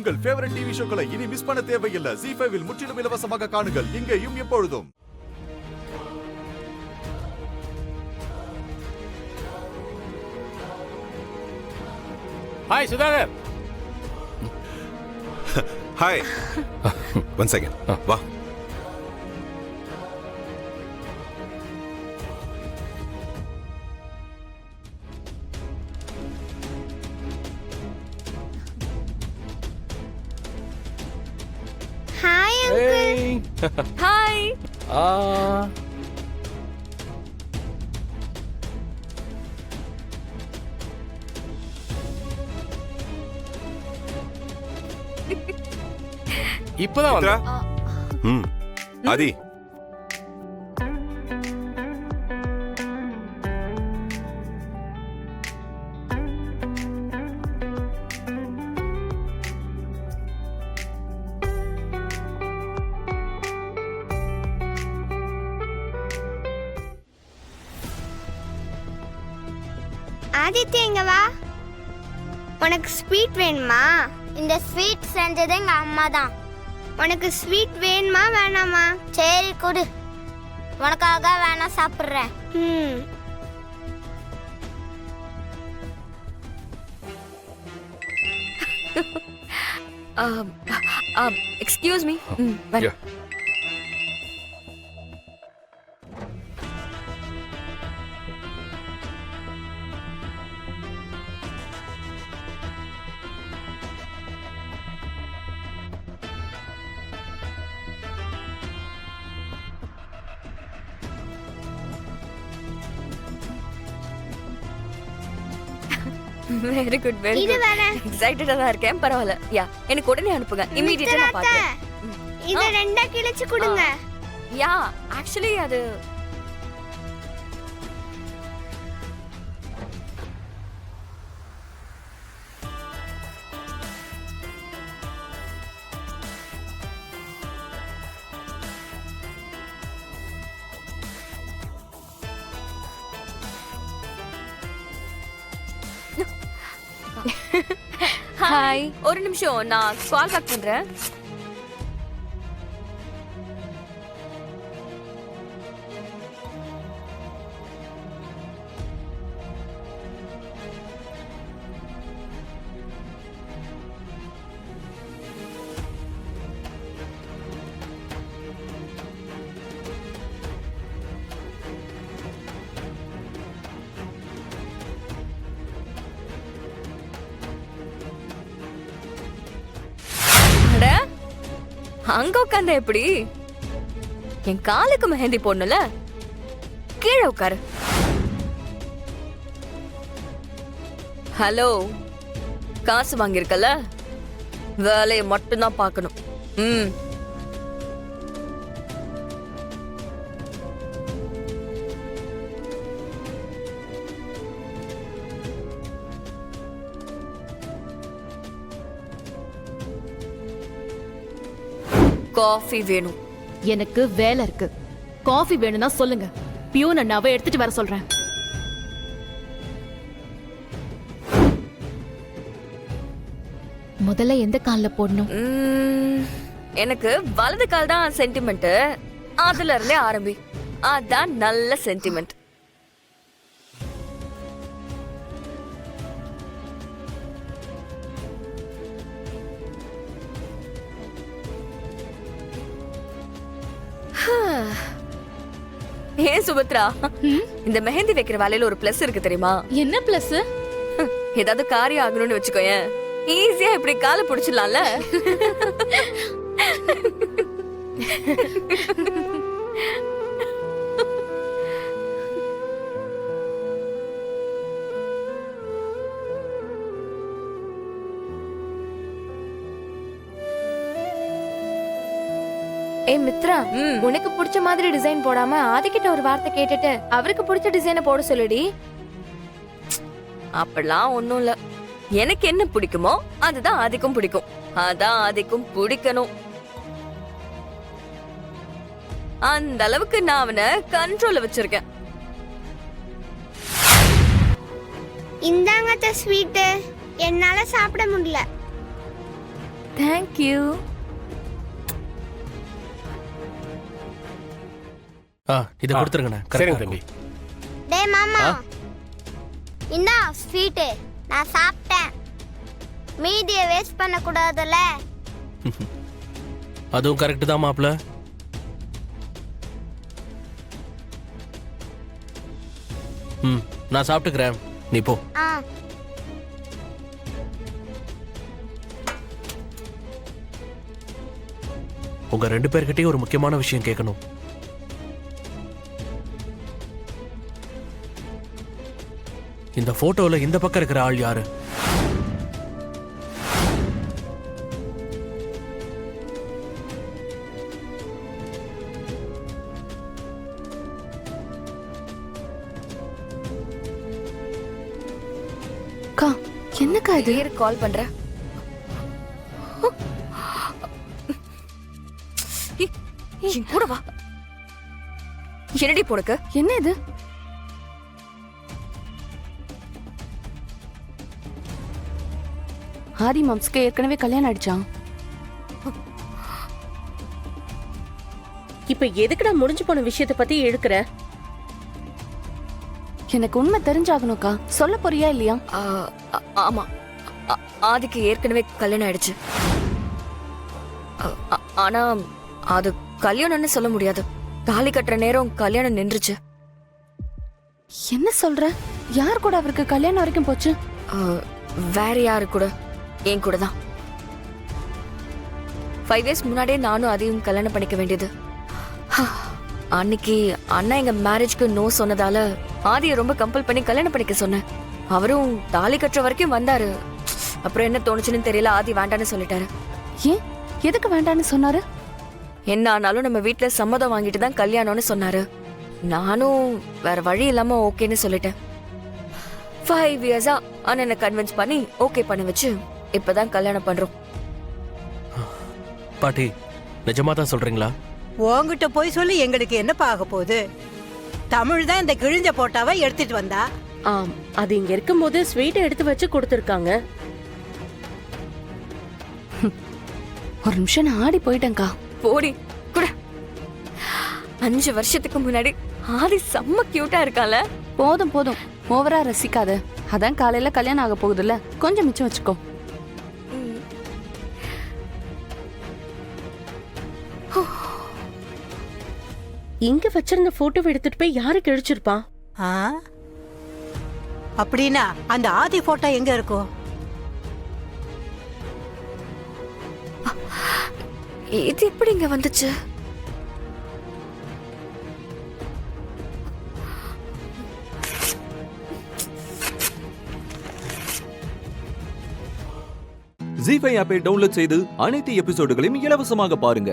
உங்கள் favourite TV ஷோக்களை இனி miss பண்ண தேவையில்லை. ZEE5 இல் முற்றிலும் இலவசமாக காணுங்கள். இங்கேயும் எப்பொழுதும். Hi Sudhakar. Hi. One second. வா. Hi uncle. ஹாய். இப்பதான் மித்ரா. வந்தா. ஆதி. ஆதித்யா இங்க வா. உனக்கு ஸ்வீட் வேணுமா? இந்த ஸ்வீட் செஞ்சது எங்க அம்மா தான். உனக்கு ஸ்வீட் வேணுமா வேணாமா? சரி கொடு. உனக்காக வேணா சாப்பிடுறேன். Excuse me. Yeah. Very good very இது குட். வேற. எக்ஸைட்டடா தான் இருக்கேன். பரவாயில்ல. யா எனக்கு உடனே அனுப்புங்க. இமிடியேட்டா நான் பாக்குறேன். இத ரெண்டா கிழிச்சு கொடுங்க. யா ஆக்சுவலி அது ஹாய். ஒரு நிமிஷம் நான் கால் பேக் பண்றேன். அங்க உட்கார்ந்த எப்படி? என் காலுக்கு மெஹந்தி போடணும்ல. கீழே உட்காரு. ஹலோ, காசு வாங்கியிருக்கல, வேலையை மட்டும்தான் பார்க்கணும். காஃபி வேணும். எனக்கு வேலை இருக்கு. காஃபி வேணும்னா சொல்லுங்க. பியூன் அண்ணாவை எடுத்துட்டு வர சொல்றேன். முதல்ல எந்த கால்ல போடணும்? எனக்கு வலது கால் தான் சென்டிமெண்ட். அதுல இருந்தே ஆரம்பி. அதான் நல்ல சென்டிமெண்ட். ஏன் சுபத்ரா, இந்த மெஹந்தி வைக்கிற வேலையில ஒரு பிளஸ் இருக்கு தெரியுமா? என்ன பிளஸ்? ஏதாவது காரியம் ஆகணும்னு வச்சுக்கோயேன், ஈஸியா இப்படி காலை பிடிச்சிடலாம்ல. ஏய் மித்ரா, உனக்கு பிடிச்ச மாதிரி டிசைன் போடாம ஆதிக்கிட்ட ஒரு வார்த்தை கேட்டுட்டு அவருக்கு பிடிச்ச டிசைனை போட சொல்லுடி. அப்படிலாம் ஒண்ணும் இல்ல. எனக்கு என்ன பிடிக்குமோ அதுதான் ஆதிக்கும் பிடிக்கும். அதான் ஆதிக்கும் பிடிக்கணும். அந்த அளவுக்கு நான் அவனை கண்ட்ரோல்ல வச்சிருக்கேன். இந்தாங்க ஸ்வீட். என்னால சாப்பிட முடியல. தேங்க்யூ. இதை கொடுத்துருங்கண்ணே. சரிங்க தம்பி. டேய் மாமா, இந்தா ஸ்வீட்டு. நான் சாப்பிட்டேன். மீதியை வேஸ்ட் பண்ண கூடாதுல்ல. அதுவும் கரெக்ட் தான் மாப்ள. நான் சாப்பிட்டுக்கிறேன், நீ போ. ஆ. உங்க 2 பேர்கிட்டயும் ஒரு முக்கியமான விஷயம் கேட்கணும். இந்த போட்டோல இந்த பக்கம் இருக்கிற ஆள் யாரு? அக்கா, என்னக்கா இது? இது கால் பண்ற. என் கூட வா. என்னடி போடுக்க? என்ன இது? ஆதி மாம்ஸ்க்கு ஏற்கனவே கல்யாணம் ஆயிடுச்சான். இப்ப எதுக்குடா முடிஞ்சு போன விஷயத்தை பத்தி எடுக்கிற? எனக்கு உண்மை தெரிஞ்சாகணும்க்கா. சொல்ல போறியா இல்லையா? ஆமா, ஆதிக்கு ஏற்கனவே கல்யாணம் ஆயிடுச்சு. ஆனா அது கல்யாணம்னு சொல்ல முடியாது. தாலி கட்டுற நேரம் கல்யாணம் நின்றுச்சு. என்ன சொல்ற? யார் கூட அவருக்கு கல்யாணம் வரைக்கும் போச்சு? வேற யாரு கூட? என் கூட தான். 5 இயர்ஸ் முன்னாடியே நானும் அதையும் கல்யாணம் பண்ணிக்க வேண்டியது. அன்னைக்கு அண்ணா எங்க மேரேஜ்க்கு நோ சொன்னதால ஆதியை ரொம்ப கம்பல் பண்ணி கல்யாணம் பண்ணிக்க சொன்னேன். அவரும் தாலி கட்டுற வரைக்கும் வந்தாரு. அப்புறம் என்ன தோணுச்சுன்னு தெரியல, ஆதி வேண்டான்னு சொல்லிட்டாரு. ஏன்? எதுக்கு வேண்டான்னு சொன்னாரு? என்ன ஆனாலும் நம்ம வீட்டுல சம்மதம் வாங்கிட்டு தான் கல்யாணம்னு சொன்னாரு. நானும் வேற வழி இல்லாம ஓகேன்னு சொல்லிட்டேன். 5 இயர்ஸா அண்ணனை கன்வின்ஸ் பண்ணி ஓகே பண்ணி வச்சு இப்பதான் கல்யாணம் பண்றோம். பாட்டி, நிஜமா தான் சொல்றீங்களா? உன்கிட்ட போய் சொல்லி எங்களுக்கு என்னப்பா ஆக போகுது? தமிழ் தான் இந்த கிழிஞ்ச போட்டாவை எடுத்துட்டு வந்தா. ஆம், அது இங்க இருக்கும்போது ஸ்வீட்டை எடுத்து வச்சு கொடுத்துருக்காங்க. ஒரு நிமிஷம் நான் ஆடி போயிட்டேன்க்கா. போடி கூட. 5 வருஷத்துக்கு முன்னாடி ஆதி செம்ம கியூட்டா இருக்கால. போதும் போதும், ஓவரா ரசிக்காத. அதான் காலையில கல்யாணம் ஆக போகுதுல்ல, கொஞ்சம் மிச்சம் வச்சுக்கோ. இங்க வச்சிருந்த போட்டோவை எடுத்துட்டு போய் யாருக்கு கிழிச்சிருப்பான்? அப்படின்னா அந்த ஆதி போட்டோ எங்க இருக்கும்? இது எப்படி இங்க வந்துச்சு? ஜீ5 ஆப்பை டவுன்லோட் செய்து அனைத்து எபிசோடுகளையும் இலவசமாக பாருங்க.